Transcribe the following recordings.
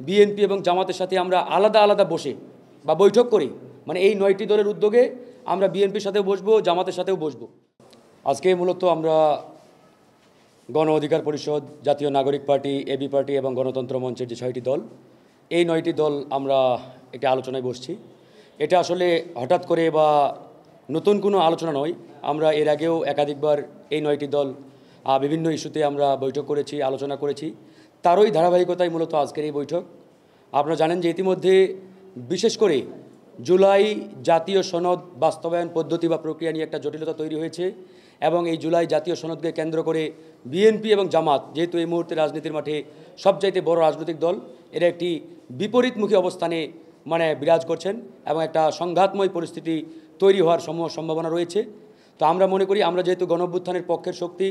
BNP এবং জামাতের সাথে আমরা আলাদা আলাদা বসে বা বৈঠক করি, মানে এই 9টি দলের উদ্যোগে আমরা বিএনপির সাথেও বসবো, জামাতের সাথেও বসবো। আজকে মূলত আমরা গণ অধিকার পরিষদ, জাতীয় নাগরিক পার্টি, এবি পার্টি এবং গণতন্ত্র মঞ্চের যে 6টি দল, এই 9টি দল আমরা একটা আলোচনায় বসছি। এটা আসলে হঠাৎ করে বা নতুন কোনো আলোচনা নয়। আমরা এর আগেও একাধিকবার এই 9টি দল বিভিন্ন ইস্যুতে আমরা বৈঠক করেছি, আলোচনা করেছি। তারই ধারাবাহিকতায় মূলত আজকের এই বৈঠক। আপনারা জানেন যে ইতিমধ্যে বিশেষ করে জুলাই জাতীয় সনদ বাস্তবায়ন পদ্ধতি বা প্রক্রিয়া নিয়ে একটা জটিলতা তৈরি হয়েছে এবং এই জুলাই জাতীয় সনদকে কেন্দ্র করে বিএনপি এবং জামাত, যেহেতু এই মুহূর্তে রাজনীতির মাঠে সবচাইতে বড় রাজনৈতিক দল, এরা একটি বিপরীতমুখী অবস্থানে বিরাজ করছেন এবং একটা সংঘাতময় পরিস্থিতি তৈরি হওয়ার সম্ভাবনা রয়েছে। তো আমরা মনে করি, আমরা যেহেতু গণঅভ্যুত্থানের পক্ষের শক্তি,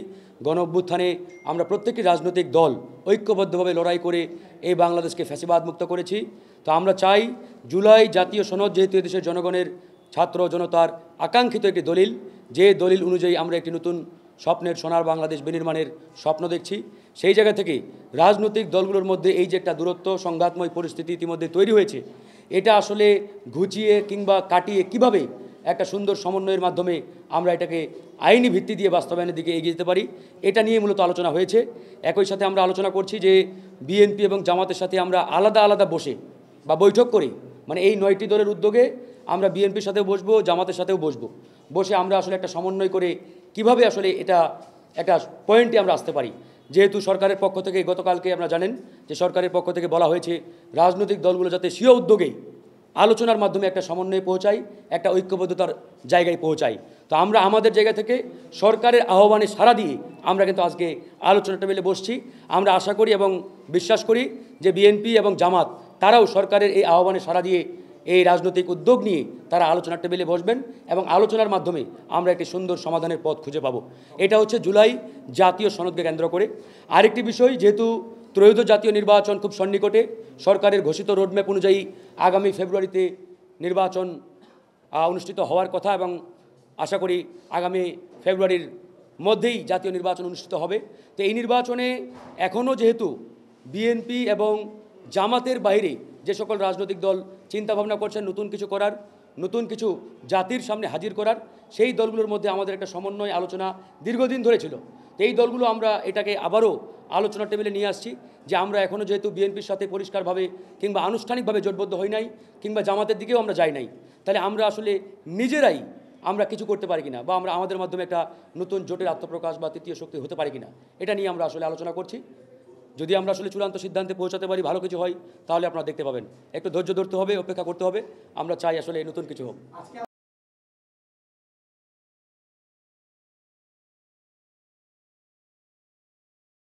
গণঅভ্যুত্থানে আমরা প্রত্যেকটি রাজনৈতিক দল ঐক্যবদ্ধভাবে লড়াই করে এই বাংলাদেশকে ফ্যাসিবাদ মুক্ত করেছি। তো আমরা চাই জুলাই জাতীয় সনদ যেহেতু এদেশের জনগণের, ছাত্র জনতার আকাঙ্ক্ষিত একটি দলিল, যে দলিল অনুযায়ী আমরা একটি নতুন স্বপ্নের সোনার বাংলাদেশ বিনির্মাণের স্বপ্ন দেখছি, সেই জায়গা থেকে রাজনৈতিক দলগুলোর মধ্যে এই যে একটা দূরত্ব, সংঘাতময় পরিস্থিতি ইতিমধ্যে তৈরি হয়েছে, এটা আসলে ঘুচিয়ে কিংবা কাটিয়ে কিভাবে একটা সুন্দর সমন্বয়ের মাধ্যমে আমরা এটাকে আইনি ভিত্তি দিয়ে বাস্তবায়নের দিকে এগিয়ে যেতে পারি, এটা নিয়ে মূলত আলোচনা হয়েছে। একই সাথে আমরা আলোচনা করছি যে বিএনপি এবং জামাতের সাথে আমরা আলাদা আলাদা বসে বা বৈঠক করি, মানে এই 9টি দলের উদ্যোগে আমরা বিএনপির সাথেও বসবো, জামাতের সাথেও বসে আমরা আসলে একটা সমন্বয় করে কিভাবে আসলে এটা একটা পয়েন্টে আমরা আসতে পারি। যেহেতু সরকারের পক্ষ থেকে গতকালকে আমরা জানেন যে সরকারের পক্ষ থেকে বলা হয়েছে রাজনৈতিক দলগুলো যাতে স্বীয় উদ্যোগে আলোচনার মাধ্যমে একটা সমন্বয়ে পৌঁছায়, একটা ঐক্যবদ্ধতার জায়গায় পৌঁছায়। তো আমরা আমাদের জায়গা থেকে সরকারের আহ্বানে সাড়া দিয়ে আমরা কিন্তু আজকে আলোচনা টেবিলে বসছি। আমরা আশা করি এবং বিশ্বাস করি যে বিএনপি এবং জামাত তারাও সরকারের এই আহ্বানে সাড়া দিয়ে এই রাজনৈতিক উদ্যোগ নিয়ে তারা আলোচনার টেবিলে বসবেন এবং আলোচনার মাধ্যমে আমরা একটি সুন্দর সমাধানের পথ খুঁজে পাবো। এটা হচ্ছে জুলাই জাতীয় সনদকে কেন্দ্র করে। আরেকটি বিষয়, যেহেতু ত্রয়োদশ জাতীয় নির্বাচন খুব সন্নিকটে, সরকারের ঘোষিত রোডম্যাপ অনুযায়ী আগামী ফেব্রুয়ারিতে নির্বাচন অনুষ্ঠিত হওয়ার কথা এবং আশা করি আগামী ফেব্রুয়ারির মধ্যেই জাতীয় নির্বাচন অনুষ্ঠিত হবে। তো এই নির্বাচনে এখনও যেহেতু বিএনপি এবং জামাতের বাইরে যে সকল রাজনৈতিক দল চিন্তাভাবনা করছেন নতুন কিছু করার, নতুন কিছু জাতির সামনে হাজির করার, সেই দলগুলোর মধ্যে আমাদের একটা সমন্বয় আলোচনা দীর্ঘদিন ধরে ছিল। এই দলগুলো আমরা এটাকে আবারও আলোচনা টেবিলে নিয়ে আসছি যে আমরা এখনও যেহেতু বিএনপির সাথে পরিষ্কারভাবে কিংবা আনুষ্ঠানিকভাবে জোটবদ্ধ হই নাই, কিংবা জামাতের দিকেও আমরা যাই নাই, তাহলে আমরা আসলে নিজেরাই আমরা কিছু করতে পারি কিনা বা আমরা আমাদের মাধ্যমে একটা নতুন জোটের আত্মপ্রকাশ বা তৃতীয় শক্তি হতে পারি কিনা, এটা নিয়ে আমরা আসলে আলোচনা করছি। যদি আমরা আসলে চূড়ান্ত সিদ্ধান্তে পৌঁছাতে পারি, ভালো কিছু হয়, তাহলে আপনারা দেখতে পাবেন। একটু ধৈর্য ধরতে হবে, অপেক্ষা করতে হবে। আমরা চাই আসলে নতুন কিছু হোক।